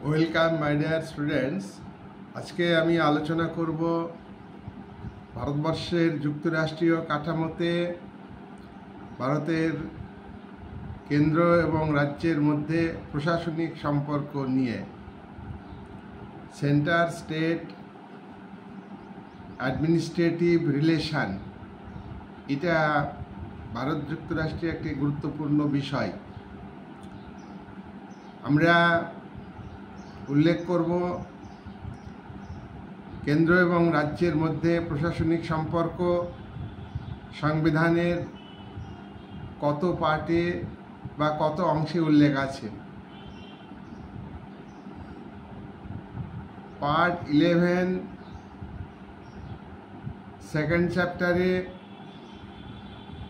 Welcome my dear students. আজকে আমি আলোচনা করব ভারতবর্ষের যুক্তরাষ্ট্রীয় কাঠামোতে ভারতের কেন্দ্র এবং রাজ্যের মধ্যে প্রশাসনিক সম্পর্ক নিয়ে। সেন্টার স্টেট অ্যাডমিনিস্ট্রেটিভ রিলেশন, এটা ভারত যুক্তরাষ্ট্রের একটি গুরুত্বপূর্ণ বিষয়। আমরা উল্লেখ করব কেন্দ্র এবং রাজ্যের মধ্যে প্রশাসনিক সম্পর্ক সংবিধানের কত পার্টে বা কত অংশে উল্লেখ আছে। পার্ট 11 সেকেন্ড চ্যাপ্টারে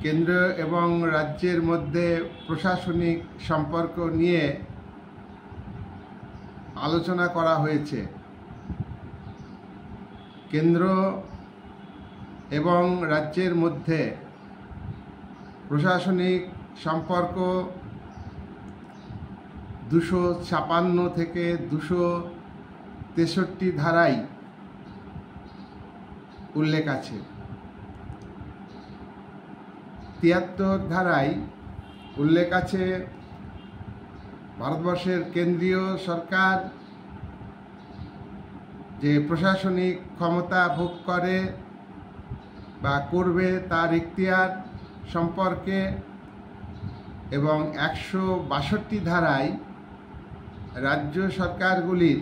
কেন্দ্র এবং রাজ্যের মধ্যে প্রশাসনিক সম্পর্ক নিয়ে আলোচনা করা হয়েছে। কেন্দ্র এবং রাজ্যের মধ্যে প্রশাসনিক সম্পর্ক 256 থেকে 263 ধারায় উল্লেখ আছে। 73 ধারায় উল্লেখ আছে ভারতবর্ষের কেন্দ্রীয় সরকার যে প্রশাসনিক ক্ষমতা ভোগ করে বা করবে তার ইখতিয়ার সম্পর্কে, এবং 162 ধারায় রাজ্য সরকারগুলির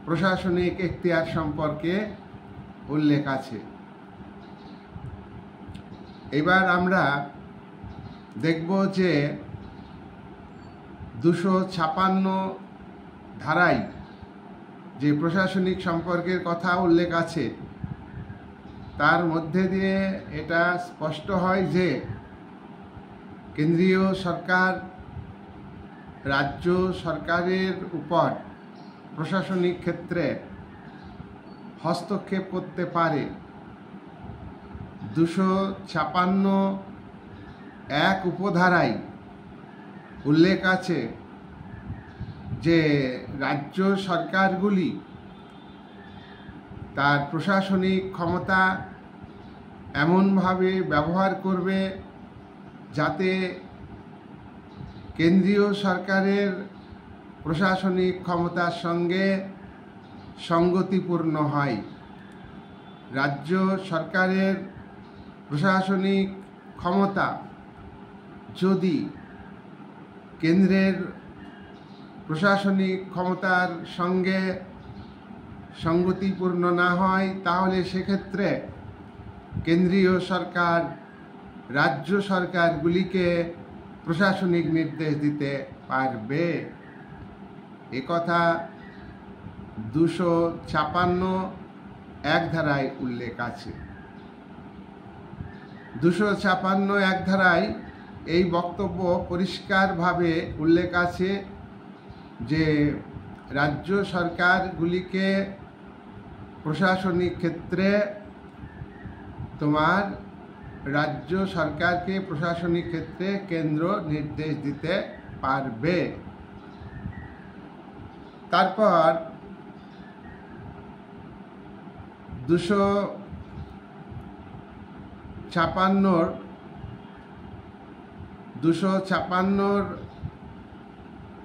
প্রশাসনিক ইখতিয়ার সম্পর্কে উল্লেখ আছে। এবার আমরা দেখব যে 256 ধারায় যে প্রশাসনিক সম্পর্কের কথা উল্লেখ আছে, তার মধ্যে দিয়ে এটা স্পষ্ট হয় যে কেন্দ্রীয় সরকার রাজ্য সরকারের উপর প্রশাসনিক ক্ষেত্রে হস্তক্ষেপ করতে পারে। 256 উপধারায় উল্লেখ আছে যে রাজ্য সরকারগুলি তার প্রশাসনিক ক্ষমতা এমনভাবে ব্যবহার করবে যাতে কেন্দ্রীয় সরকারের প্রশাসনিক ক্ষমতার সঙ্গে সঙ্গতিপূর্ণ হয়। রাজ্য সরকারের প্রশাসনিক ক্ষমতা যদি কেন্দ্রের প্রশাসনিক ক্ষমতার সঙ্গে সঙ্গতিপূর্ণ না হয়, তাহলে সেক্ষেত্রে কেন্দ্রীয় সরকার রাজ্য সরকারগুলিকে প্রশাসনিক নির্দেশ দিতে পারবে। একথা 256 ধারায় উল্লেখ আছে। 256 ধারায় এই বক্তব্য পরিষ্কারভাবে উল্লেখ আছে যে রাজ্য সরকারগুলিকে প্রশাসনিক ক্ষেত্রে রাজ্য সরকারকে প্রশাসনিক ক্ষেত্রে কেন্দ্র নির্দেশ দিতে পারবে। তারপর 256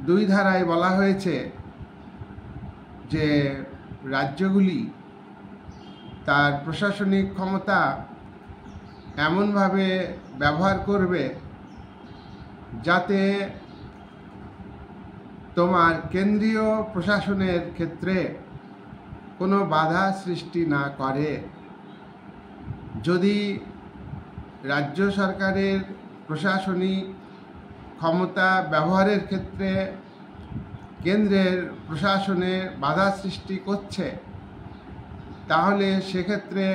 2 ধারায় বলা হয়েছে যে রাজ্যগুলি তার প্রশাসনিক ক্ষমতা এমনভাবে ব্যবহার করবে যাতে কেন্দ্রীয় প্রশাসনের ক্ষেত্রে কোনো বাধা সৃষ্টি না করে। যদি রাজ্য সরকারের প্রশাসনিক ক্ষমতা ব্যবহারের ক্ষেত্রে কেন্দ্রের প্রশাসনে বাধা সৃষ্টি করছে, তাহলে সেক্ষেত্রে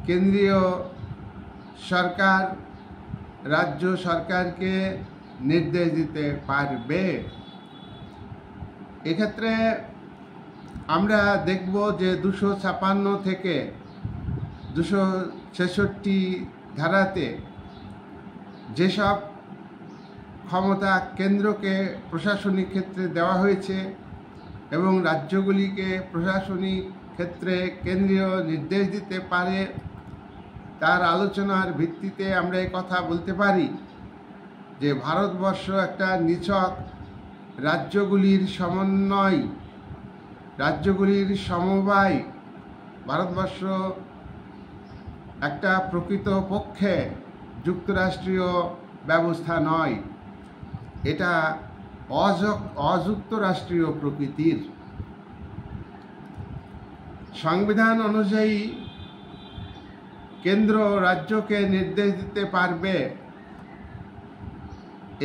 কেন্দ্রীয় সরকার রাজ্য সরকারকে নির্দেশ দিতে পারবে। এক্ষেত্রে আমরা দেখব যে 256 থেকে 266 ধারাতে যেসব ক্ষমতা কেন্দ্রকে প্রশাসনিক ক্ষেত্রে দেওয়া হয়েছে এবং রাজ্যগুলিকে প্রশাসনিক ক্ষেত্রে কেন্দ্রীয় নির্দেশ দিতে পারে, তার আলোচনার ভিত্তিতে আমরা এই কথা বলতে পারি যে ভারতবর্ষ একটা নিছক রাজ্যগুলির সমন্বয়, রাজ্যগুলির সমবায়। ভারতবর্ষ একটা প্রকৃতপক্ষে যুক্তরাষ্ট্রীয় ব্যবস্থা নয়, এটা অযুক্তরাষ্ট্রীয় প্রকৃতির। সংবিধান অনুযায়ী কেন্দ্র রাজ্যকে নির্দেশ দিতে পারবে,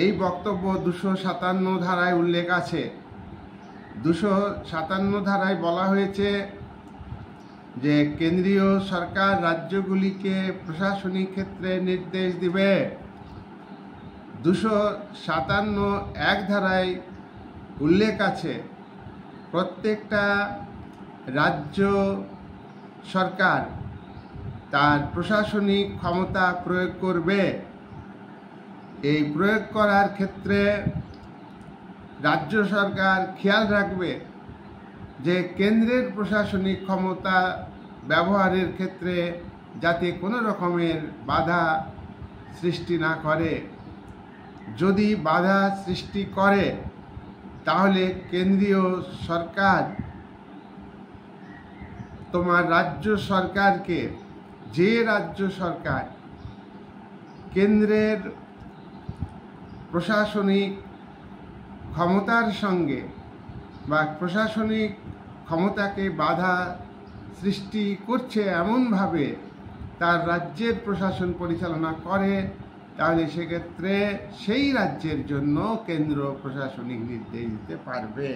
এই বক্তব্য 257 ধারায় উল্লেখ আছে। 257 ধারায় বলা হয়েছে যে কেন্দ্রীয় সরকার রাজ্যগুলিকে প্রশাসনিক ক্ষেত্রে নির্দেশ দিবে। 257(1) ধারায় উল্লেখ আছে প্রত্যেকটা রাজ্য সরকার তার প্রশাসনিক ক্ষমতা প্রয়োগ করবে। এই প্রয়োগ করার ক্ষেত্রে রাজ্য সরকার খেয়াল রাখবে যে কেন্দ্রের প্রশাসনিক ক্ষমতা ব্যবহারের ক্ষেত্রে যাতে কোনো রকমের বাধা সৃষ্টি না করে। যদি বাধা সৃষ্টি করে তাহলে কেন্দ্রীয় সরকার তোমার রাজ্য সরকারকে, যে রাজ্য সরকার কেন্দ্রের প্রশাসনিক ক্ষমতার সঙ্গে বা প্রশাসনিক ক্ষমতাকে বাধা সৃষ্টি করছে এমনভাবে তার রাজ্যের প্রশাসন পরিচালনা করে, তাহলে সেক্ষেত্রে সেই রাজ্যের জন্য কেন্দ্র প্রশাসনিক নির্দেশ দিতে পারবে।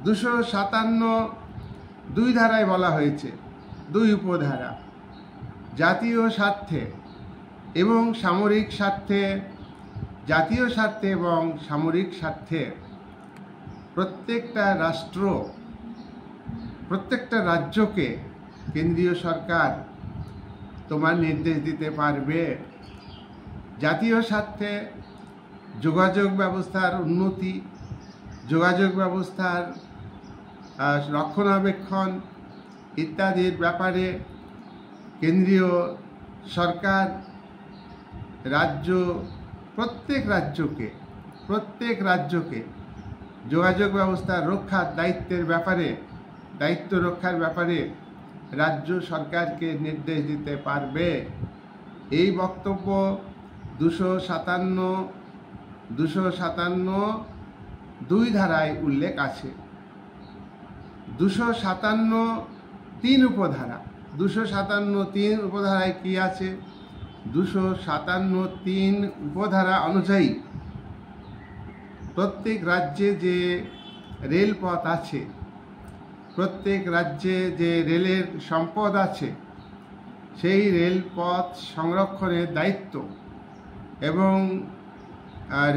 257(2) ধারায় বলা হয়েছে, 2 উপধারা, জাতীয় স্বার্থে এবং সামরিক স্বার্থে, জাতীয় স্বার্থে এবং সামরিক স্বার্থে প্রত্যেকটা রাষ্ট্র, প্রত্যেকটা রাজ্যকে কেন্দ্রীয় সরকার তোমার নির্দেশ দিতে পারবে। জাতীয় স্বার্থে যোগাযোগ ব্যবস্থার উন্নতি, যোগাযোগ ব্যবস্থার রক্ষণাবেক্ষণ ইত্যাদির ব্যাপারে কেন্দ্রীয় সরকার প্রত্যেক রাজ্যকে যোগাযোগ ব্যবস্থার রক্ষার দায়িত্ব রক্ষার ব্যাপারে রাজ্য সরকারকে নির্দেশ দিতে পারবে। এই বক্তব্য 257(2) ধারায় উল্লেখ আছে। 257(3) উপধারা, 257(3) উপধারায় কি আছে? 257(3) উপধারা অনুযায়ী প্রত্যেক রাজ্যে যে রেলপথ আছে, প্রত্যেক রাজ্যে যে রেলের সম্পদ আছে, সেই রেলপথ সংরক্ষণের দায়িত্ব এবং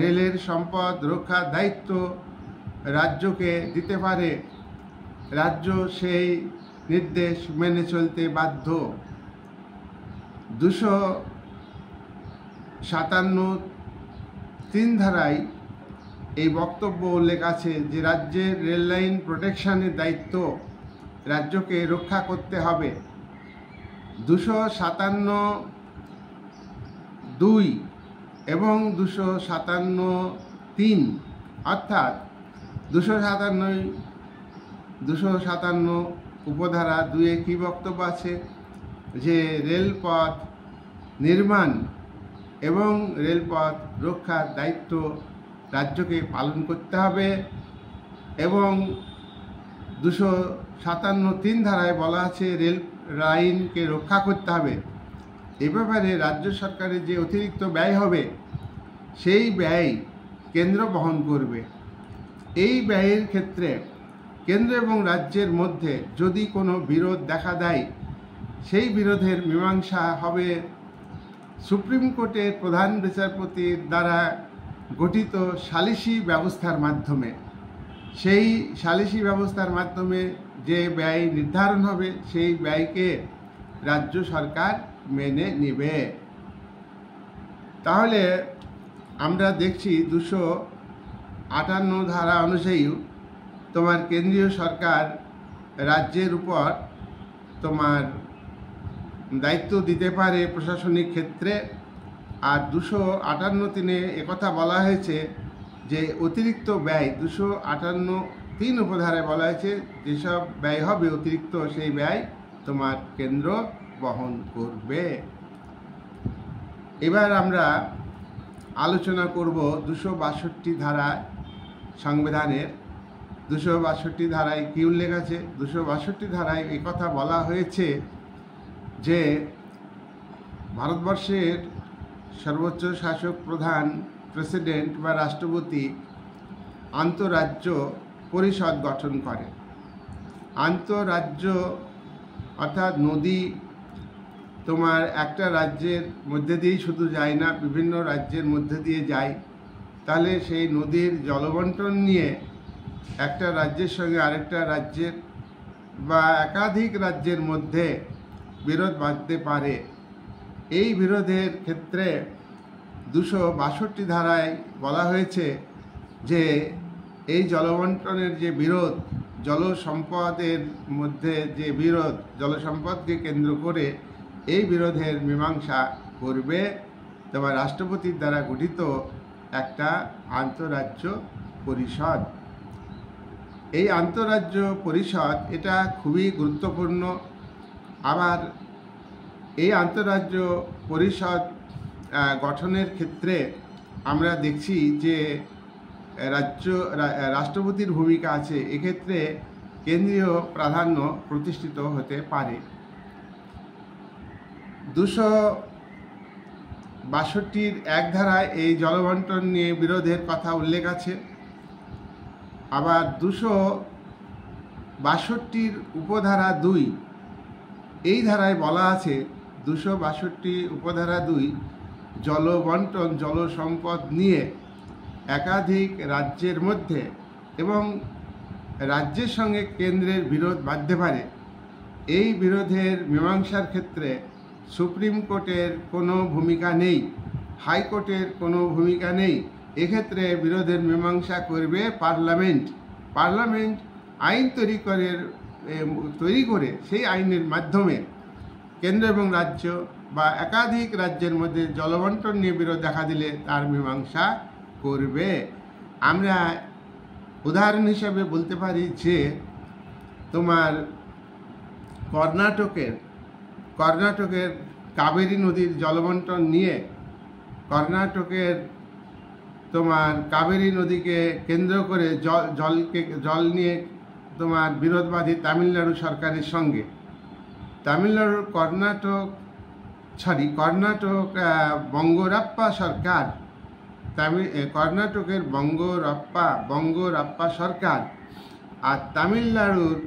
রেলের সম্পদ রক্ষার দায়িত্ব রাজ্যকে দিতে পারে। রাজ্য সেই নির্দেশ মেনে চলতে বাধ্য। 257(3) ধারায় এই বক্তব্য উল্লেখ আছে যে রাজ্যের রেল লাইন প্রোটেকশনের দায়িত্ব রাজ্যকে রক্ষা করতে হবে। 257(2) এবং 257(3) অর্থাৎ 257 উপধারা 2-এ কি বক্তব্য আছে? যে রেলপথ নির্মাণ এবং রেলপথ রক্ষার দায়িত্ব রাজ্যকে পালন করতে হবে। এবং 257(3) ধারায় বলা আছে রেল লাইনকে রক্ষা করতে হবে। এ ব্যাপারে রাজ্য সরকারের যে অতিরিক্ত ব্যয় হবে সেই ব্যয় কেন্দ্র বহন করবে। এই ব্যয়ের ক্ষেত্রে কেন্দ্র এবং রাজ্যের মধ্যে যদি কোনো বিরোধ দেখা দেয়, সেই বিরোধের মীমাংসা হবে সুপ্রিম কোর্টের প্রধান বিচারপতির দ্বারা গঠিত সালিসি ব্যবস্থার মাধ্যমে। সেই সালিসি ব্যবস্থার মাধ্যমে যে ব্যয় নির্ধারণ হবে সেই ব্যয়কে রাজ্য সরকার মেনে নেবে। তাহলে আমরা দেখছি 258 ধারা অনুযায়ী তোমার কেন্দ্রীয় সরকার রাজ্যের উপর তোমার দায়িত্ব দিতে পারে প্রশাসনিক ক্ষেত্রে। আর 258(3) একথা বলা হয়েছে যে অতিরিক্ত ব্যয় 258(3) উপধারায় বলা হয়েছে যেসব ব্যয় হবে অতিরিক্ত, সেই ব্যয় তোমার কেন্দ্র বহন করবে। এবার আমরা আলোচনা করব 262 ধারা সংবিধানের। 262 ধারায় কী উল্লেখ আছে? 262 ধারায় এই কথা বলা হয়েছে যে ভারতবর্ষের সর্বোচ্চ শাসক প্রধান প্রেসিডেন্ট বা রাষ্ট্রপতি আন্তঃরাজ্য পরিষদ গঠন করে। আন্তঃরাজ্য অর্থাৎ নদী তোমার একটা রাজ্যের মধ্যে দিয়েই শুধু যায় না, বিভিন্ন রাজ্যের মধ্যে দিয়ে যায়। তাহলে সেই নদীর জলবন্টন নিয়ে একটা রাজ্যের সঙ্গে আরেকটা রাজ্যের বা একাধিক রাজ্যের মধ্যে বিরোধ বাঁধতে পারে। এই বিরোধের ক্ষেত্রে 262 ধারায় বলা হয়েছে যে এই জলবন্টনের যে বিরোধ, জল সম্পদের মধ্যে যে বিরোধ, জল সম্পদকে কেন্দ্র করে এই বিরোধের মীমাংসা করবে তোমার রাষ্ট্রপতির দ্বারা গঠিত একটা আন্তঃরাজ্য পরিষদ। এই আন্তঃরাজ্য পরিষদ এটা খুবই গুরুত্বপূর্ণ। আবার এই আন্তঃরাজ্য পরিষদ গঠনের ক্ষেত্রে আমরা দেখছি যে রাষ্ট্রপতির ভূমিকা আছে। এক্ষেত্রে কেন্দ্রীয় প্রাধান্য প্রতিষ্ঠিত হতে পারে। 262(1) ধারায় এই জলবন্টন নিয়ে বিরোধের কথা উল্লেখ আছে। আবার 262 উপধারা 2 এই ধারায় বলা আছে, 262 উপধারা 2 জলবন্টন জল সম্পদ নিয়ে একাধিক রাজ্যের মধ্যে এবং রাজ্যের সঙ্গে কেন্দ্রের বিরোধ বাঁধতে পারে। এই বিরোধের মীমাংসার ক্ষেত্রে সুপ্রিম কোর্টের কোনো ভূমিকা নেই, হাইকোর্টের কোনো ভূমিকা নেই। এক্ষেত্রে বিরোধের মীমাংসা করবে পার্লামেন্ট। পার্লামেন্ট আইন তৈরি করে সেই আইনের মাধ্যমে কেন্দ্র এবং রাজ্য বা একাধিক রাজ্যের মধ্যে জলবন্টন নিয়ে বিরোধ দেখা দিলে তার মীমাংসা করবে। আমরা উদাহরণ হিসাবে বলতে পারি যে তোমার কর্ণাটকের কাবেরী নদীর জলবন্টন নিয়ে কর্ণাটকের তোমার কাবেরী নদীকে কেন্দ্র করে জল নিয়ে তোমার বিরোধবাদী তামিলনাড়ু সরকারের সঙ্গে। তামিলনাড়ুর বঙ্গরাপ্পা সরকার, কর্ণাটকের বঙ্গরাপ্পা সরকার আর তামিলনাড়ুর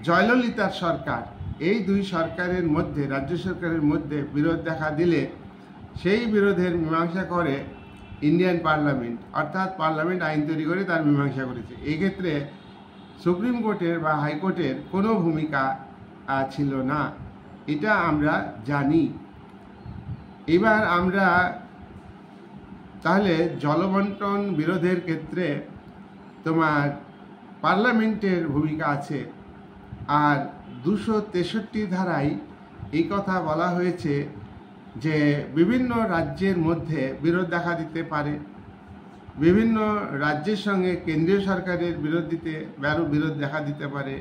জয়ললিতার সরকার, এই দুই সরকারের মধ্যে, রাজ্য সরকারের মধ্যে বিরোধ দেখা দিলে সেই বিরোধের মীমাংসা করে ইন্ডিয়ান পার্লামেন্ট। অর্থাৎ পার্লামেন্ট আইন তৈরি করে তার মীমাংসা করেছে। এই ক্ষেত্রে সুপ্রিম কোর্টের বা হাইকোর্টের কোনো ভূমিকা ছিল না, এটা আমরা জানি। এবার আমরা তাহলে জলবন্টন বিরোধের ক্ষেত্রে তোমার পার্লামেন্টের ভূমিকা আছে। আর 263 ধারায় এই কথা বলা হয়েছে যে বিভিন্ন রাজ্যের মধ্যে বিরোধ দেখা দিতে পারে। বিভিন্ন রাজ্যের সঙ্গে কেন্দ্রীয় সরকারের বিরোধ দেখা দিতে পারে।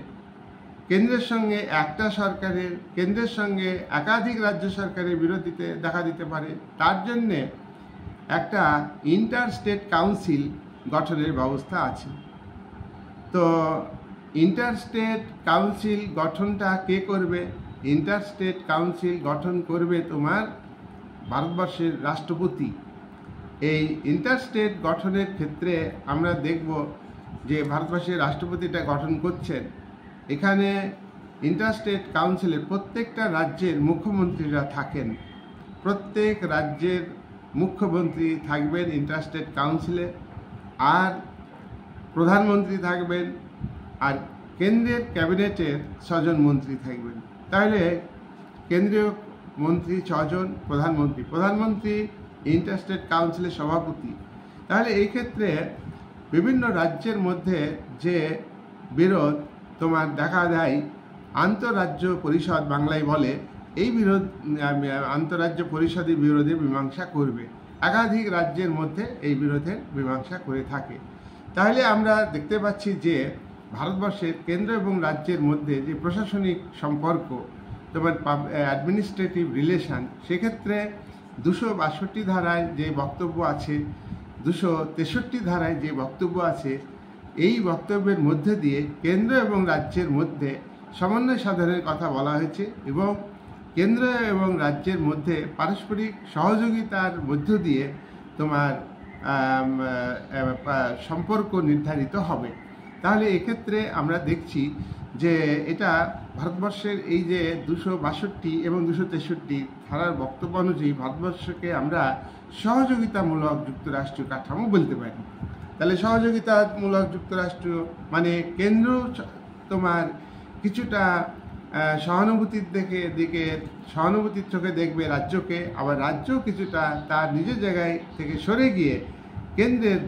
কেন্দ্রের সঙ্গে একটা সরকারের, কেন্দ্রের সঙ্গে একাধিক রাজ্য সরকারের বিরোধ দেখা দিতে পারে। তার জন্যে একটা ইন্টারস্টেট কাউন্সিল গঠনের ব্যবস্থা আছে। তো ইন্টারস্টেট কাউন্সিল গঠনটা কে করবে? ইন্টারস্টেট কাউন্সিল গঠন করবে তোমার ভারতবর্ষের রাষ্ট্রপতি। এই ইন্টারস্টেট গঠনের ক্ষেত্রে আমরা দেখব যে ভারতবর্ষের রাষ্ট্রপতিটা গঠন করছেন। এখানে ইন্টারস্টেট কাউন্সিলে প্রত্যেকটা রাজ্যের মুখ্যমন্ত্রীরা থাকেন। প্রত্যেক রাজ্যের মুখ্যমন্ত্রী থাকবেন ইন্টারস্টেট কাউন্সিলে, আর প্রধানমন্ত্রী থাকবেন, আর কেন্দ্রের ক্যাবিনেটের 6 জন মন্ত্রী থাকবেন। তাহলে কেন্দ্রীয় মন্ত্রী 6 জন, প্রধানমন্ত্রী ইন্টারস্টেট কাউন্সিলের সভাপতি। তাহলে এই ক্ষেত্রে বিভিন্ন রাজ্যের মধ্যে যে বিরোধ তোমার দেখা দেয়, আন্তঃরাজ্য পরিষদ বাংলায় বলে, এই বিরোধ আন্তঃরাজ্য পরিষদই বিরোধের মীমাংসা করবে। একাধিক রাজ্যের মধ্যে এই বিরোধের মীমাংসা করে থাকে। তাহলে আমরা দেখতে পাচ্ছি যে ভারতবর্ষের কেন্দ্র এবং রাজ্যের মধ্যে যে প্রশাসনিক সম্পর্ক, তোমার অ্যাডমিনিস্ট্রেটিভ রিলেশন, সেক্ষেত্রে 262 ধারায় যে বক্তব্য আছে, 263 ধারায় যে বক্তব্য আছে, এই বক্তব্যের মধ্যে দিয়ে কেন্দ্র এবং রাজ্যের মধ্যে সমন্বয় সাধনের কথা বলা হয়েছে এবং কেন্দ্র এবং রাজ্যের মধ্যে পারস্পরিক সহযোগিতার মধ্য দিয়ে তোমার সম্পর্ক নির্ধারিত হবে। তাহলে এক্ষেত্রে আমরা দেখছি যে এটা ভারতবর্ষের এই যে 262 এবং 263 ধারার বক্তব্য অনুযায়ী ভারতবর্ষকে আমরা সহযোগিতামূলক যুক্তরাষ্ট্রীয় কাঠামো বলতে পারি। তাহলে সহযোগিতামূলক যুক্তরাষ্ট্র মানে কেন্দ্র তোমার কিছুটা সহানুভূতির সহানুভূতির চোখে দেখবে রাজ্যকে, আবার রাজ্য কিছুটা তার নিজের জায়গায় থেকে সরে গিয়ে কেন্দ্রের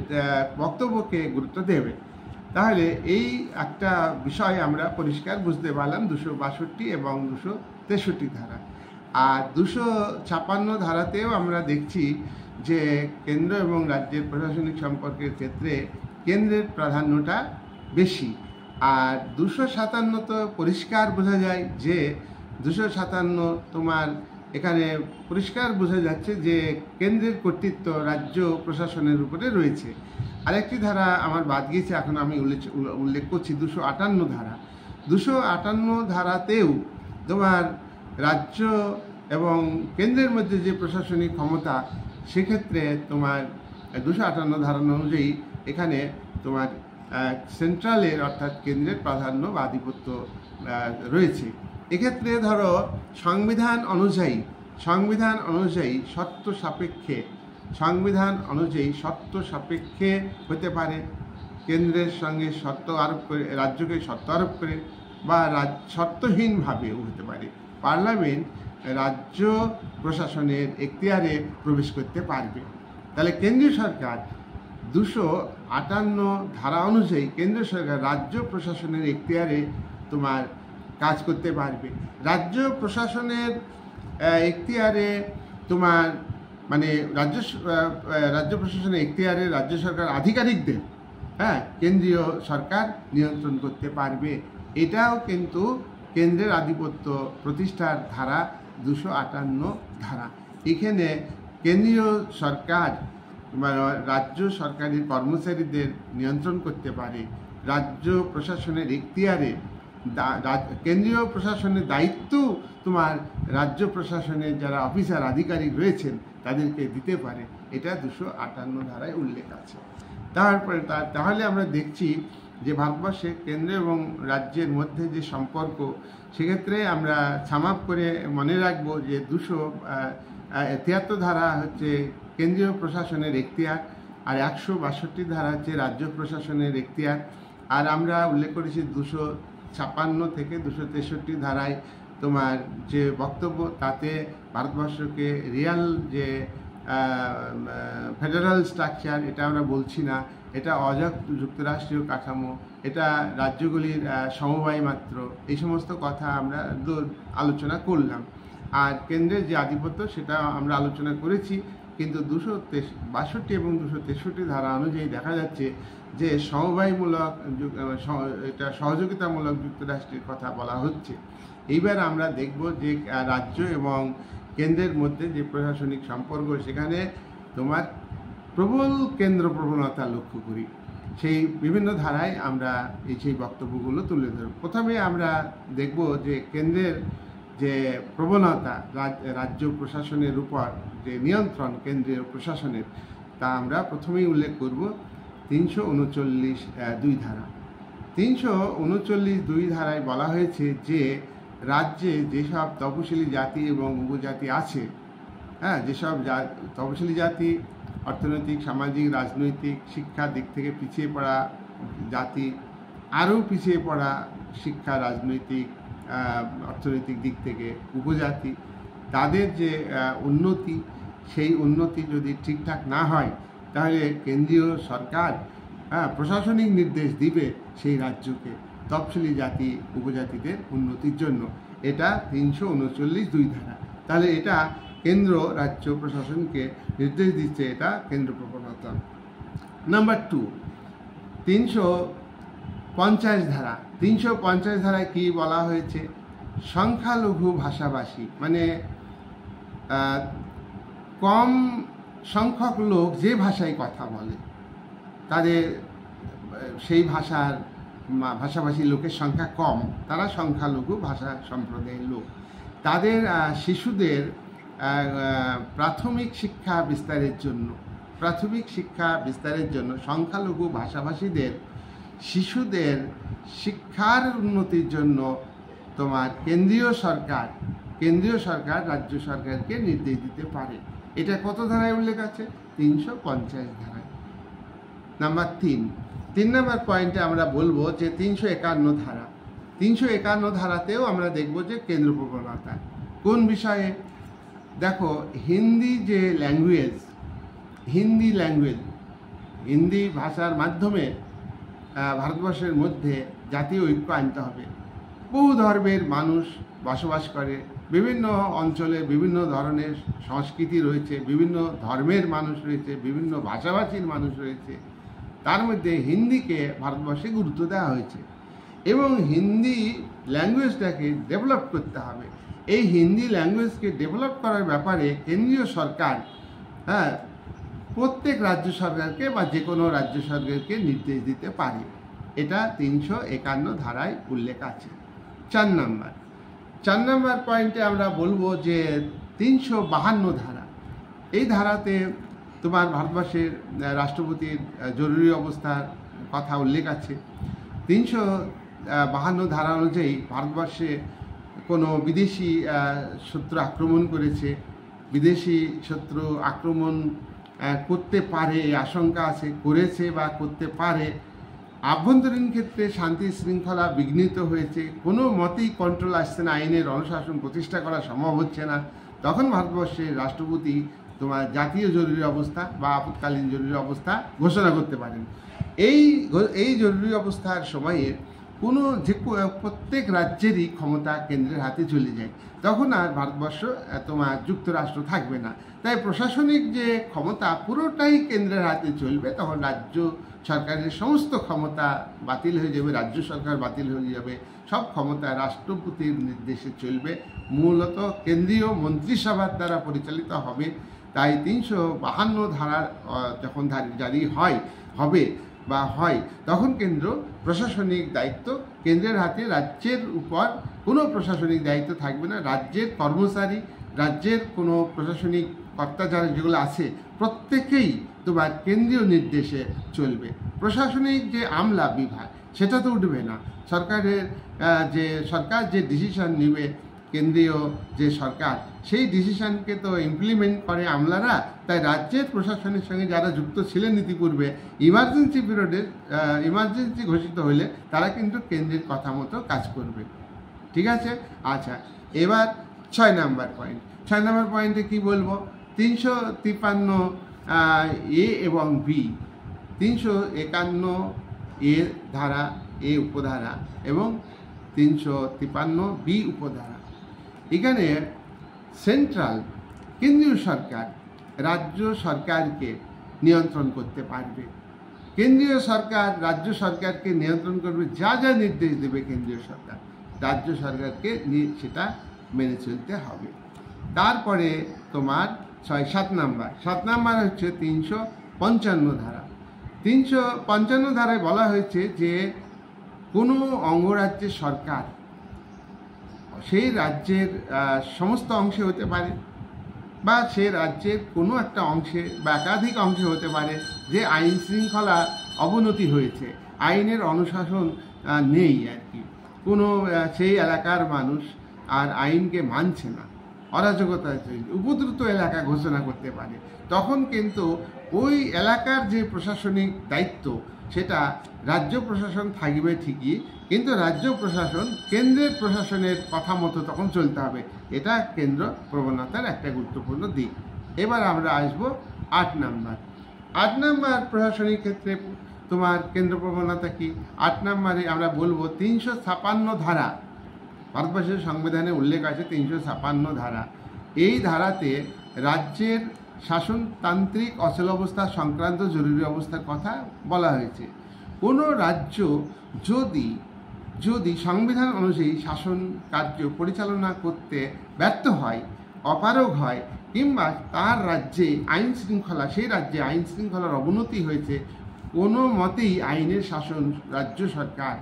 বক্তব্যকে গুরুত্ব দেবে। তাহলে এই একটা বিষয় আমরা পরিষ্কার বুঝতে পারলাম 262 এবং 263 ধারা। আর 256 ধারাতেও আমরা দেখছি যে কেন্দ্র এবং রাজ্যের প্রশাসনিক সম্পর্কের ক্ষেত্রে কেন্দ্রের প্রাধান্যটা বেশি। আর 257 তো পরিষ্কার বোঝা যায় যে 257 তোমার এখানে পরিষ্কার বোঝা যাচ্ছে যে কেন্দ্রের কর্তৃত্ব রাজ্য প্রশাসনের উপরে রয়েছে। আরেকটি ধারা আমার বাদ গিয়েছে, এখন আমি উল্লেখ করছি 258 ধারা। 258 ধারাতেও তোমার রাজ্য এবং কেন্দ্রের মধ্যে যে প্রশাসনিক ক্ষমতা, সেক্ষেত্রে তোমার 258 ধারা অনুযায়ী এখানে তোমার সেন্ট্রালের অর্থাৎ কেন্দ্রের প্রাধান্য বা আধিপত্য রয়েছে। এক্ষেত্রে ধরো সংবিধান অনুযায়ী শর্ত সাপেক্ষে হতে পারে, কেন্দ্রের সঙ্গে শর্ত আরোপ করে, রাজ্যকে শর্ত আরোপ করে, বা শর্তহীনভাবেও হতে পারে। পার্লামেন্ট রাজ্য প্রশাসনের এখতিয়ারে প্রবেশ করতে পারবে। তাহলে কেন্দ্রীয় সরকার 258 ধারা অনুযায়ী কেন্দ্রীয় সরকার রাজ্য প্রশাসনের এখতিয়ারে তোমার কাজ করতে পারবে। রাজ্য প্রশাসনের এখতিয়ারে তোমার মানে রাজ্য প্রশাসনের এখতিয়ারে রাজ্য সরকার আধিকারিকদের কেন্দ্রীয় সরকার নিয়ন্ত্রণ করতে পারবে। এটাও কিন্তু কেন্দ্রের আধিপত্য প্রতিষ্ঠার ধারা 258 ধারা। এখানে কেন্দ্রীয় সরকার রাজ্য সরকারি কর্মচারীদের নিয়ন্ত্রণ করতে পারে। রাজ্য প্রশাসনের এখতিয়ারে কেন্দ্রীয় প্রশাসনের দায়িত্ব তোমার রাজ্য প্রশাসনের যারা অফিসার আধিকারিক রয়েছেন তাদেরকে দিতে পারে। এটা 258 ধারায় উল্লেখ আছে। তাহলে আমরা দেখছি যে ভারতবর্ষে কেন্দ্র এবং রাজ্যের মধ্যে যে সম্পর্ক, সেক্ষেত্রে আমরা সামাপ করে মনে রাখবো যে 273 ধারা হচ্ছে কেন্দ্রীয় প্রশাসনের এখতিয়ার, আর 162 ধারা হচ্ছে রাজ্য প্রশাসনের এখতিয়ার। আর আমরা উল্লেখ করেছি 256 থেকে 263 ধারায় তোমার যে বক্তব্য, তাতে ভারতবর্ষকে রিয়াল যে ফেডারাল স্ট্রাকচার এটা আমরা বলছি না, এটা যুক্তরাষ্ট্রীয় কাঠামো, এটা রাজ্যগুলির সমবায় মাত্র, এই সমস্ত কথা আমরা আলোচনা করলাম। আর কেন্দ্রের যে আধিপত্য সেটা আমরা আলোচনা করেছি। কিন্তু 262 এবং 263 ধারা অনুযায়ী দেখা যাচ্ছে যে সমবায়মূলক এটা সহযোগিতামূলক যুক্তরাষ্ট্রের কথা বলা হচ্ছে। এইবার আমরা দেখব যে রাজ্য এবং কেন্দ্রের মধ্যে যে প্রশাসনিক সম্পর্ক, সেখানে তোমার প্রবল কেন্দ্র প্রবণতা লক্ষ্য করি। সেই বিভিন্ন ধারায় আমরা সেই বক্তব্যগুলো তুলে ধরব। প্রথমে আমরা দেখব যে কেন্দ্রের যে প্রবণতা রাজ্য প্রশাসনের উপর যে নিয়ন্ত্রণ কেন্দ্রীয় প্রশাসনের, তা আমরা প্রথমেই উল্লেখ করব 339(2) ধারা। 339(2) ধারায় বলা হয়েছে যে রাজ্যে যেসব তপশিলি জাতি এবং উপজাতি আছে, যেসব তপশিলি জাতি অর্থনৈতিক, সামাজিক, রাজনৈতিক, শিক্ষার দিক থেকে পিছিয়ে পড়া জাতি, আরও পিছিয়ে পড়া শিক্ষা, রাজনৈতিক, অর্থনৈতিক দিক থেকে উপজাতি, তাদের যে উন্নতি, সেই উন্নতি যদি ঠিকঠাক না হয়, তাহলে কেন্দ্রীয় সরকার প্রশাসনিক নির্দেশ দিবে সেই রাজ্যকে তফসিলি জাতি উপজাতিদের উন্নতির জন্য। এটা 339(2) ধারা। তাহলে এটা কেন্দ্র রাজ্য প্রশাসনকে নির্দেশ দিচ্ছে, এটা কেন্দ্র প্রবণতা। নাম্বার 2, 350 ধারা। 350 ধারায় কি বলা হয়েছে? সংখ্যালঘু ভাষাভাষী, মানে কম সংখ্যক লোক যে ভাষায় কথা বলে, তাদের সেই ভাষাভাষী লোকের সংখ্যা কম, তারা সংখ্যালঘু ভাষা সম্প্রদায়ের লোক। তাদের শিশুদের প্রাথমিক শিক্ষা বিস্তারের জন্য সংখ্যালঘু ভাষাভাষীদের শিশুদের শিক্ষার উন্নতির জন্য তোমার কেন্দ্রীয় সরকার রাজ্য সরকারকে নির্দেশ দিতে পারে। এটা কত ধারায় উল্লেখ আছে? 350 ধারায়। নাম্বার 3 নম্বর পয়েন্টে আমরা বলবো যে 351 ধারা। 351 ধারাতেও আমরা দেখব যে কেন্দ্র প্রবণতা কোন বিষয়ে। দেখো, হিন্দি ভাষার মাধ্যমে ভারতবর্ষের মধ্যে জাতীয় ঐক্য আনতে হবে। বহু ধর্মের মানুষ বসবাস করে, বিভিন্ন অঞ্চলে বিভিন্ন ধরনের সংস্কৃতি রয়েছে, বিভিন্ন ধর্মের মানুষ রয়েছে, বিভিন্ন ভাষাভাষীর মানুষ রয়েছে। তার মধ্যে হিন্দিকে ভারতবর্ষে গুরুত্ব দেওয়া হয়েছে এবং হিন্দি ল্যাঙ্গুয়েজটাকে ডেভেলপ করতে হবে। এই হিন্দি ল্যাঙ্গুয়েজকে ডেভেলপ করার ব্যাপারে কেন্দ্রীয় সরকার প্রত্যেক রাজ্য সরকারকে বা যে কোনো রাজ্য সরকারকে নির্দেশ দিতে পারে। এটা 351 ধারায় উল্লেখ আছে। 4 নম্বর পয়েন্টে আমরা বলবো যে 352 ধারা। এই ধারাতে তোমার ভারতবর্ষের রাষ্ট্রপতির জরুরি অবস্থার কথা উল্লেখ আছে। 352 ধারা অনুযায়ী ভারতবর্ষে কোনো বিদেশি শত্রু আক্রমণ করেছে, বিদেশি শত্রু আক্রমণ করতে পারে, আশঙ্কা আছে, করেছে বা করতে পারে, আভ্যন্তরীণ ক্ষেত্রে শান্তি শৃঙ্খলা বিঘ্নিত হয়েছে, কোনো মতেই কন্ট্রোল আসছে না, আইনের অনুশাসন প্রতিষ্ঠা করা সম্ভব হচ্ছে না, তখন ভারতবর্ষের রাষ্ট্রপতি তোমার জাতীয় জরুরি অবস্থা বা আপৎকালীন জরুরি অবস্থা ঘোষণা করতে পারেন। এই জরুরি অবস্থার সময়ে প্রত্যেক রাজ্যেরই ক্ষমতা কেন্দ্রের হাতে চলে যায়। তখন আর ভারতবর্ষ তোমার যুক্তরাষ্ট্র থাকবে না। তাই প্রশাসনিক যে ক্ষমতা পুরোটাই কেন্দ্রের হাতে চলবে। তখন রাজ্য সরকারের সমস্ত ক্ষমতা বাতিল হয়ে যাবে, রাজ্য সরকার বাতিল হয়ে যাবে, সব ক্ষমতা রাষ্ট্রপতির নির্দেশে চলবে, মূলত কেন্দ্রীয় মন্ত্রিসভার দ্বারা পরিচালিত হবে। তাই 352 ধারা যখন জারি হয় তখন কেন্দ্র প্রশাসনিক দায়িত্ব কেন্দ্রের হাতে, রাজ্যের উপর কোনো প্রশাসনিক দায়িত্ব থাকবে না। রাজ্যের কর্মচারী, রাজ্যের কোনো প্রশাসনিক কর্তা যারা যেগুলো আছে প্রত্যেকেই তোমার কেন্দ্রীয় নির্দেশে চলবে। প্রশাসনিক যে আমলা বিভাগ সেটা তো উঠবে না। সরকার যে ডিসিশন নেবে কেন্দ্রীয় যে সরকার, সেই ডিসিশনকে তো ইমপ্লিমেন্ট করে আমলারা। তাই রাজ্যের প্রশাসনের সঙ্গে যারা যুক্ত ছিলেন ইতিপূর্বে, ইমার্জেন্সি ঘোষিত হলে তারা কিন্তু কেন্দ্রের কথা মতো কাজ করবে। ঠিক আছে? আচ্ছা, এবার 6 নম্বর পয়েন্টে কি বলবো? 353 এ এবং বি, 351 এ ধারা, এ উপধারা এবং 353 বি উপধারা। এখানে সেন্ট্রাল কেন্দ্রীয় সরকার রাজ্য সরকারকে নিয়ন্ত্রণ করতে পারবে। কেন্দ্রীয় সরকার রাজ্য সরকারকে নিয়ন্ত্রণ করবে, যা যা নির্দেশ দেবে কেন্দ্রীয় সরকার, রাজ্য সরকারকে সেটা মেনে চলতে হবে। তারপরে তোমার 7 নম্বর হচ্ছে 355 ধারা। 355 ধারায় বলা হয়েছে যে কোনো অঙ্গরাজ্যের সরকার সেই রাজ্যের সমস্ত অংশে হতে পারে বা সে রাজ্যের কোনো একটা অংশে বা একাধিক অংশে হতে পারে যে আইন শৃঙ্খলা অবনতি হয়েছে, আইনের অনুশাসন নেই আর কি, কোনো সেই এলাকার মানুষ আর আইনকে মানছে না, অরাজকতা উপদ্রুত এলাকা ঘোষণা করতে পারে। তখন কিন্তু ওই এলাকার যে প্রশাসনিক দায়িত্ব সেটা রাজ্য প্রশাসন থাকবে ঠিকই, কিন্তু রাজ্য প্রশাসন কেন্দ্রের প্রশাসনের কথা মতো তখন চলতে হবে। এটা কেন্দ্র প্রবণতার একটা গুরুত্বপূর্ণ দিক। এবার আমরা আসব 8 নম্বর প্রশাসনিক ক্ষেত্রে তোমার কেন্দ্র প্রবণতা কি? 8 নম্বরে আমরা বলবো 356 ধারা, ভারতবর্ষের সংবিধানে উল্লেখ আছে 356 ধারা। এই ধারাতে রাজ্যের শাসনতান্ত্রিক অচল অবস্থা সংক্রান্ত জরুরি অবস্থার কথা বলা হয়েছে। কোনো রাজ্য যদি সংবিধান অনুযায়ী শাসন কার্য পরিচালনা করতে ব্যর্থ হয়, অপারগ হয়, কিংবা তার রাজ্যে সেই রাজ্যে আইন শৃঙ্খলার অবনতি হয়েছে, কোনো মতেই আইনের শাসন রাজ্য সরকার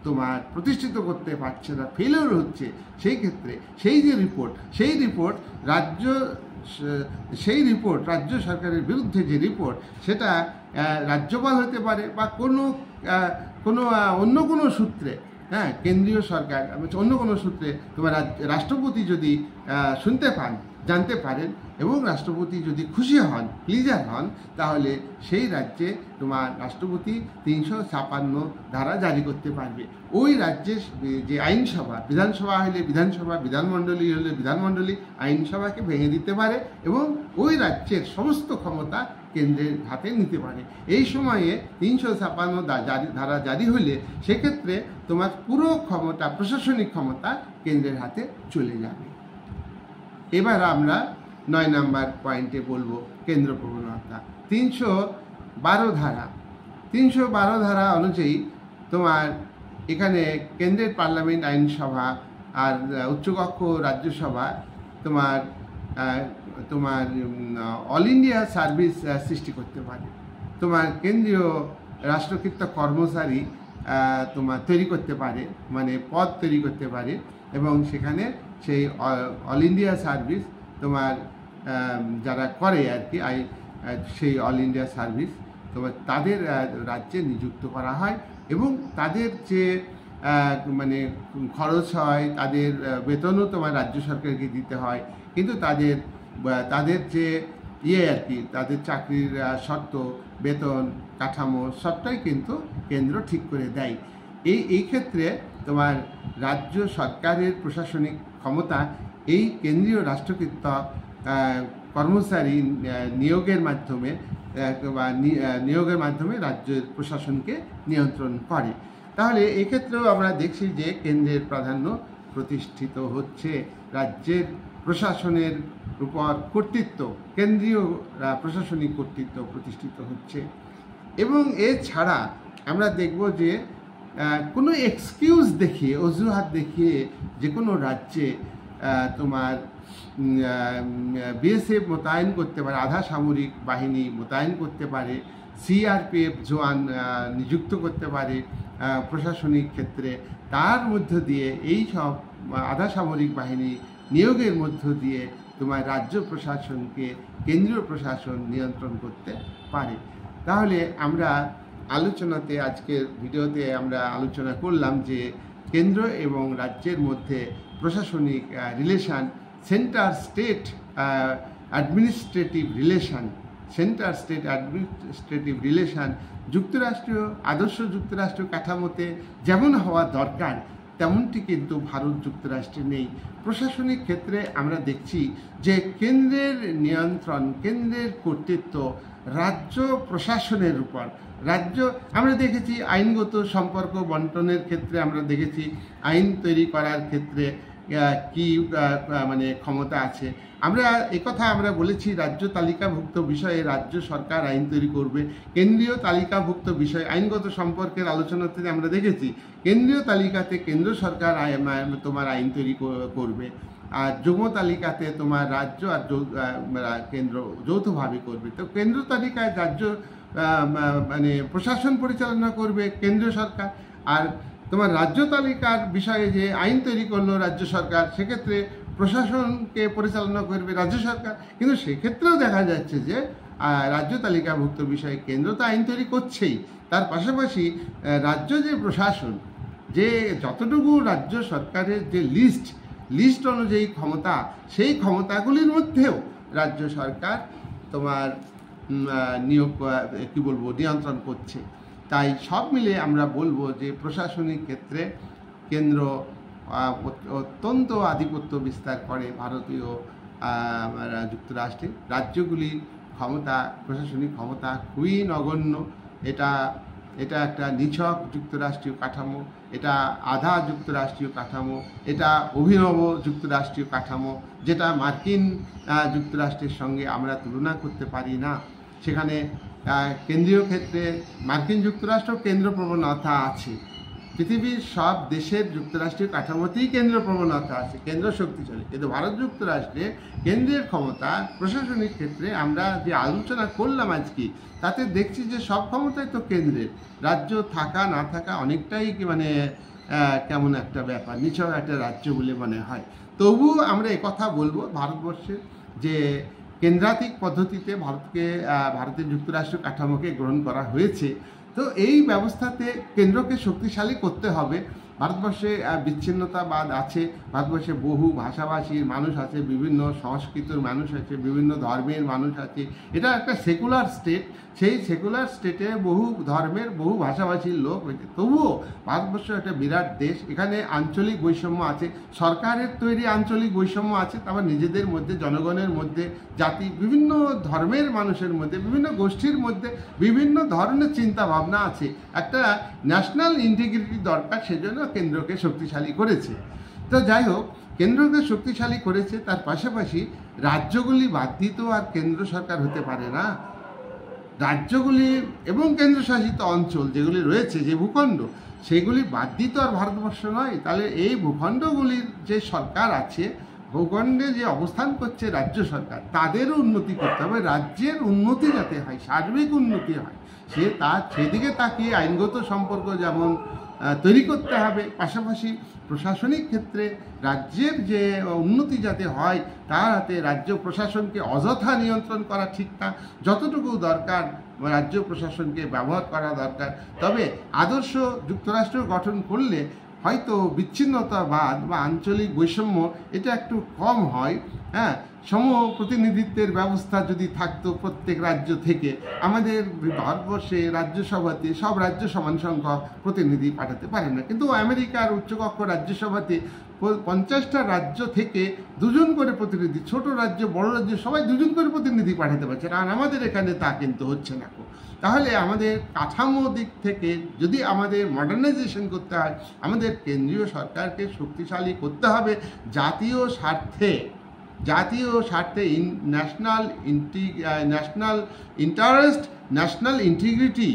তোমার প্রতিষ্ঠিত করতে পারছে না, ফেলিওর হচ্ছে, সেই ক্ষেত্রে সেই রিপোর্ট রাজ্য সরকারের বিরুদ্ধে যে রিপোর্ট, সেটা রাজ্যপাল হতে পারে বা অন্য কোনো সূত্রে, কেন্দ্রীয় সরকার অন্য কোনো সূত্রে তোমার রাষ্ট্রপতি যদি শুনতে পান, জানতে পারেন, এবং রাষ্ট্রপতি যদি খুশি হন, প্লিজার হন, তাহলে সেই রাজ্যে তোমার রাষ্ট্রপতি 356 ধারা জারি করতে পারবে। ওই রাজ্যের যে আইনসভা, বিধানসভা হলে বিধানসভা, বিধানমণ্ডলী হলে বিধানমণ্ডলী আইনসভাকে ভেঙে দিতে পারে এবং ওই রাজ্যের সমস্ত ক্ষমতা কেন্দ্রের হাতে নিতে পারে। এই সময়ে 356 ধারা জারি হলে সেক্ষেত্রে তোমার পুরো ক্ষমতা, প্রশাসনিক ক্ষমতা কেন্দ্রের হাতে চলে যাবে। এবার আমরা 9 নম্বর পয়েন্টে বলবো কেন্দ্র প্রবণতা। 312 ধারা অনুযায়ী তোমার এখানে কেন্দ্রের পার্লামেন্ট, আইনসভা আর উচ্চকক্ষ রাজ্যসভা তোমার অল ইন্ডিয়া সার্ভিস সৃষ্টি করতে পারে, তোমার কেন্দ্রীয় রাষ্ট্রকৃত কর্মচারী তোমার তৈরি করতে পারে, মানে পদ তৈরি করতে পারে, এবং সেখানে সেই অল ইন্ডিয়া সার্ভিস তোমার যারা করে আর কি, সেই অল ইন্ডিয়া সার্ভিস তোমার তাদের রাজ্যে নিযুক্ত করা হয়, এবং তাদের যে মানে খরচ হয়, তাদের বেতনও তোমার রাজ্য সরকারকে দিতে হয়, কিন্তু তাদের যে আর কি, তাদের চাকরির শর্ত, বেতন, কাঠামো সবটাই কিন্তু কেন্দ্র ঠিক করে দেয়। এই ক্ষেত্রে তোমার রাজ্য সরকারের প্রশাসনিক ক্ষমতা এই কেন্দ্রীয় রাষ্ট্রকৃত কর্মচারী নিয়োগের মাধ্যমে রাজ্যের প্রশাসনকে নিয়ন্ত্রণ করে। তাহলে এক্ষেত্রেও আমরা দেখছি যে কেন্দ্রের প্রাধান্য প্রতিষ্ঠিত হচ্ছে, রাজ্যের প্রশাসনের উপর কর্তৃত্ব, কেন্দ্রীয় প্রশাসনিক কর্তৃত্ব প্রতিষ্ঠিত হচ্ছে। এবং এছাড়া আমরা দেখব যে কোনো এক্সকিউজ দেখিয়ে, অজুহাত দেখিয়ে যে কোনো রাজ্যে তোমার বিএসএফ মোতায়েন করতে পারে, আধা সামরিক বাহিনী মোতায়েন করতে পারে, সিআরপিএফ জওয়ান নিযুক্ত করতে পারে প্রশাসনিক ক্ষেত্রে। তার মধ্য দিয়ে এই সব আধা সামরিক বাহিনী নিয়োগের মধ্য দিয়ে তোমার রাজ্য প্রশাসনকে কেন্দ্রীয় প্রশাসন নিয়ন্ত্রণ করতে পারে। তাহলে আমরা আজকের ভিডিওতে আমরা আলোচনা করলাম যে কেন্দ্র এবং রাজ্যের মধ্যে প্রশাসনিক relation, centre state administrative relation আদর্শ যুক্তরাষ্ট্রীয় কাঠামোতে যেমন হওয়া দরকার তেমনটি কিন্তু ভারত যুক্তরাষ্ট্রে নেই। প্রশাসনিক ক্ষেত্রে আমরা দেখছি যে কেন্দ্রের নিয়ন্ত্রণ, কেন্দ্রের কর্তৃত্ব রাজ্য প্রশাসনের উপর। আমরা দেখেছি আইনগত সম্পর্ক বন্টনের ক্ষেত্রে, আমরা দেখেছি আইন তৈরি করার ক্ষেত্রে কি মানে ক্ষমতা আছে। আমরা বলেছি রাজ্য তালিকাভুক্ত বিষয়ে রাজ্য সরকার আইন তৈরি করবে, কেন্দ্রীয় তালিকাভুক্ত বিষয় আইনগত সম্পর্কের আলোচনাতে আমরা দেখেছি কেন্দ্রীয় তালিকাতে কেন্দ্র সরকার তোমার আইন তৈরি করবে, আর যুগ্ম তালিকাতে তোমার রাজ্য আর কেন্দ্র যৌথভাবে করবে। তো কেন্দ্র তালিকায় রাজ্য মানে প্রশাসন পরিচালনা করবে কেন্দ্রীয় সরকার, আর তোমার রাজ্য তালিকার বিষয়ে যে আইন তৈরি করলো রাজ্য সরকার, সেক্ষেত্রে প্রশাসনকে পরিচালনা করবে রাজ্য সরকার। কিন্তু সেক্ষেত্রেও দেখা যাচ্ছে যে রাজ্য তালিকাভুক্ত বিষয়ে কেন্দ্র তো আইন তৈরি করছেই, তার পাশাপাশি রাজ্য যে প্রশাসন, যে যতটুকু রাজ্য সরকারের যে লিস্ট অনুযায়ী ক্ষমতা, সেই ক্ষমতাগুলির মধ্যেও রাজ্য সরকার তোমার নিয়ন্ত্রণ করছে। তাই সব মিলে আমরা বলবো যে প্রশাসনিক ক্ষেত্রে কেন্দ্র অত্যন্ত আধিপত্য বিস্তার করে ভারতীয় যুক্তরাষ্ট্রে। রাজ্যগুলির ক্ষমতা, প্রশাসনিক ক্ষমতা খুবই নগণ্য। এটা এটা একটা নিছক যুক্তরাষ্ট্রীয় কাঠামো, এটা আধা যুক্তরাষ্ট্রীয় কাঠামো, এটা অভিনব যুক্তরাষ্ট্রীয় কাঠামো, যেটা মার্কিন যুক্তরাষ্ট্রের সঙ্গে আমরা তুলনা করতে পারি না। সেখানে কেন্দ্রীয় ক্ষেত্রে মার্কিন যুক্তরাষ্ট্র কেন্দ্র প্রবণতা আছে, পৃথিবীর সব দেশের যুক্তরাষ্ট্রীয় কাঠামোতেই কেন্দ্র প্রবণতা আছে, কেন্দ্র শক্তিশালী। কিন্তু ভারত যুক্তরাষ্ট্রে কেন্দ্রের ক্ষমতা প্রশাসনিক ক্ষেত্রে আমরা যে আলোচনা করলাম আজকে, তাতে দেখছি যে সব ক্ষমতাই তো কেন্দ্রের, রাজ্য থাকা না থাকা অনেকটাই মানে কেমন একটা ব্যাপার, নিছক একটা রাজ্য বলে মনে হয়। তবুও আমরা কথা বলবো ভারতবর্ষে যে কেন্দ্রাতিক পদ্ধতিতে ভারতের যুক্তরাষ্ট্রীয় কাঠামোকে গ্রহণ করা হয়েছে। তো এই ব্যবস্থাতে কেন্দ্রকে শক্তিশালী করতে হবে। ভারতবর্ষে বিচ্ছিন্নতাবাদ আছে, ভারতবর্ষে বহু ভাষাভাষীর মানুষ আছে, বিভিন্ন সংস্কৃতির মানুষ আছে, বিভিন্ন ধর্মের মানুষ আছে। এটা একটা সেকুলার স্টেট, সেই সেকুলার স্টেটে বহু ধর্মের বহু ভাষাভাষীর লোক হয়েছে। তবুও ভারতবর্ষ একটা বিরাট দেশ, এখানে আঞ্চলিক বৈষম্য আছে, সরকারের তৈরি আঞ্চলিক বৈষম্য আছে, তারপর নিজেদের মধ্যে, জনগণের মধ্যে, জাতি, বিভিন্ন ধর্মের মানুষের মধ্যে, বিভিন্ন গোষ্ঠীর মধ্যে বিভিন্ন ধরনের চিন্তা ভাবনা আছে। একটা ন্যাশনাল ইন্টিগ্রিটি দরকার, সেজন্য কেন্দ্রকে শক্তিশালী করেছে। তো যাই হোক, কেন্দ্রকে শক্তিশালী করেছে, তার পাশাপাশি রাজ্যগুলি বাদ দিয়ে তো আর কেন্দ্র সরকার হতে পারে না। রাজ্যগুলি এবং কেন্দ্রশাসিত অঞ্চল যেগুলি রয়েছে, যে ভূখণ্ড, সেগুলি বাদ দিয়ে তো আর ভারতবর্ষ নয়। তাহলে এই ভূখণ্ডগুলির যে সরকার আছে, ভূখণ্ডে যে অবস্থান করছে রাজ্য সরকার, তাদেরও উন্নতি করতে হবে, রাজ্যের উন্নতি যাতে হয়, সার্বিক উন্নতি হয়, সেদিকে তাকিয়ে আইনগত সম্পর্ক যেমন তৈরি করতে হবে, পাশাপাশি প্রশাসনিক ক্ষেত্রে রাজ্যের যে উন্নতি যাতে হয়, তার হাতে রাজ্য প্রশাসনকে অযথা নিয়ন্ত্রণ করা ঠিক না, যতটুকু দরকার রাজ্য প্রশাসনকে ব্যবহার করা দরকার। তবে আদর্শ যুক্তরাষ্ট্র গঠন করলে হয়তো বিচ্ছিন্নতাবাদ বা আঞ্চলিক বৈষম্য এটা একটু কম হয়। হ্যাঁ, সম প্রতিনিধিত্বের ব্যবস্থা যদি থাকতো প্রত্যেক রাজ্য থেকে, আমাদের ভারতবর্ষে রাজ্যসভাতে সব রাজ্য সমান সংখ্যক প্রতিনিধি পাঠাতে পারে না, কিন্তু আমেরিকার উচ্চকক্ষ রাজ্যসভাতে 50টা রাজ্য থেকে 2জন করে প্রতিনিধি, ছোট রাজ্য বড় রাজ্য সবাই 2জন করে প্রতিনিধি পাঠাতে পারছে, আর আমাদের এখানে তা কিন্তু হচ্ছে না। তাহলে আমাদের কাঠামো দিক থেকে যদি আমাদের মডার্নাইজেশন করতে হয়, আমাদের কেন্দ্রীয় সরকারকে শক্তিশালী করতে হবে জাতীয় স্বার্থে, ন্যাশনাল ইন্টারেস্ট, ন্যাশনাল ইন্টিগ্রিটি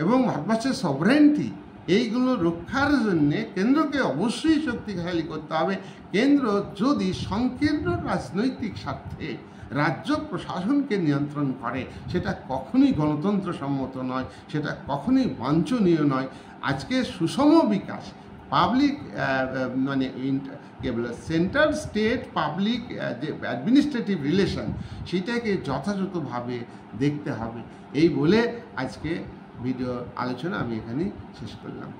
এবং ভারতবর্ষের সভরেন্টি, এইগুলো রক্ষার জন্য কেন্দ্রকে অবশ্যই শক্তিশালী করতে হবে। কেন্দ্র যদি সংকীর্ণ রাজনৈতিক স্বার্থে রাজ্য প্রশাসনকে নিয়ন্ত্রণ করে, সেটা কখনোই গণতন্ত্রসম্মত নয়, সেটা কখনোই বাঞ্ছনীয় নয়। আজকে সুষম বিকাশ, পাবলিক মানে সেন্ট্রাল স্টেট পাবলিক যে অ্যাডমিনিস্ট্রেটিভ রিলেশন, সেটাকে যথাযথভাবে দেখতে হবে। এই বলে আজকে ভিডিও আলোচনা আমি এখানে শেষ করলাম।